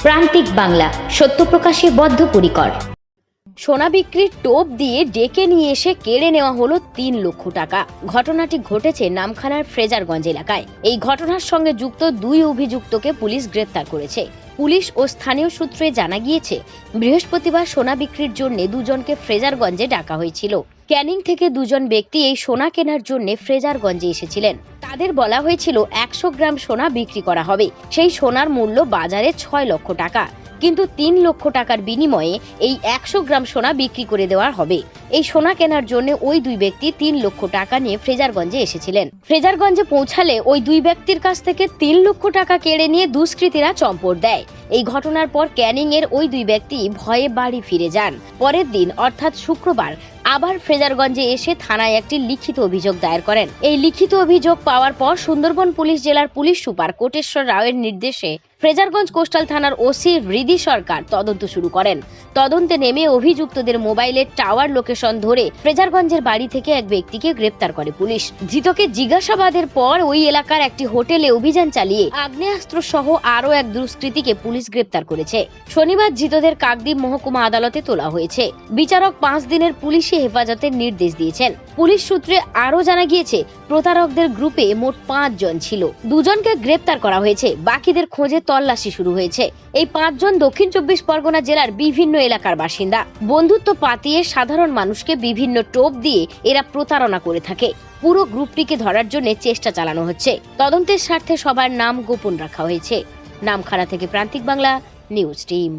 প্রান্তিক বাংলা, সত্য প্রকাশে বদ্ধপরিকর। সোনা বিক্রির টোপ দিয়ে ডেকে নিয়ে এসে কেড়ে নেওয়া হলো ৩ লক্ষ টাকা। ঘটনাটি ঘটেছে নামখানার ফ্রেজারগঞ্জ এলাকায়। এই ঘটনার সঙ্গে যুক্ত ২ অভিযুক্তকে পুলিশ গ্রেপ্তার করেছে। পুলিশ ও স্থানীয় সূত্রে জানা গিয়েছে, বৃহস্পতিবার সোনা বিক্রির জন্য দুজনকে ফ্রেজারগঞ্জে ডাকা হয়েছিল। ক্যানিং থেকে দুজন ব্যক্তি এই সোনা কেনার জন্য ফ্রেজারগঞ্জে এসেছিলেন। তাদের বলা হয়েছিল ১০০ গ্রাম সোনা বিক্রি করা হবে। সেই সোনার মূল্য বাজারে ৬ লক্ষ টাকা, কিন্তু ৩ লক্ষ টাকার বিনিময়ে এই ১০০ গ্রাম সোনা বিক্রি করে দেওয়া হবে। এই সোনা কেনার জন্য ওই ২ ব্যক্তি ৩ লক্ষ টাকা নিয়ে ফ্রেজারগঞ্জে এসেছিলেন। ফ্রেজারগঞ্জে পৌঁছালে ওই ২ ব্যক্তির কাছ থেকে ৩ লক্ষ টাকা কেড়ে নিয়ে দুষ্কৃতীরা চম্পট দেয়। এই ঘটনার পর ক্যানিং এর ওই ২ ব্যক্তি ভয়ে বাড়ি ফিরে যান। পরের দিন অর্থাৎ শুক্রবার আবার ফ্রেজারগঞ্জে এসে থানায় একটি লিখিত অভিযোগ দায়ের করেন। এই লিখিত অভিযোগ পাওয়ার পর সুন্দরবন পুলিশ জেলার পুলিশ সুপার কোটেশ্বর রাওয়ের নির্দেশে ফ্রেজারগঞ্জ কোস্টাল থানার ওসি হৃদি সরকার তদন্ত শুরু করেন। তদন্তে নেমে অভিযুক্তদের মোবাইলের টাওয়ার লোকেশন ধরে ফ্রেজারগঞ্জের বাড়ি থেকে এক ব্যক্তিকে গ্রেপ্তার করে পুলিশ। ধৃতকে জিজ্ঞাসাবাদের পর ওই এলাকার একটি হোটেলে অভিযান চালিয়ে আগ্নেয়াস্ত্র সহ আরও এক দুষ্কৃতীকে পুলিশ গ্রেপ্তার করেছে। শনিবার ধৃতদের কাকদ্বীপ মহকুমা আদালতে তোলা হয়েছে। বিচারক ৫ দিনের পুলিশি হেফাজতের নির্দেশ দিয়েছেন। পুলিশ সূত্রে আরও জানা গিয়েছে, প্রতারকদের গ্রুপে মোট ৫ জন ছিল। ২ জনকে গ্রেপ্তার করা হয়েছে, বাকিদের খোঁজে তল্লাশি শুরু হয়েছে। এই ৫ জন দক্ষিণ ২৪ পরগনা জেলার বিভিন্ন এলাকার বাসিন্দা। বন্ধুত্ব পাতিয়ে সাধারণ মানুষকে বিভিন্ন টোপ দিয়ে এরা প্রতারণা করে থাকে। পুরো গ্রুপটিকে ধরার জন্য চেষ্টা চালানো হচ্ছে। তদন্তের স্বার্থে সবার নাম গোপন রাখা হয়েছে। নামখানা থেকে প্রান্তিক বাংলা নিউজ টিম।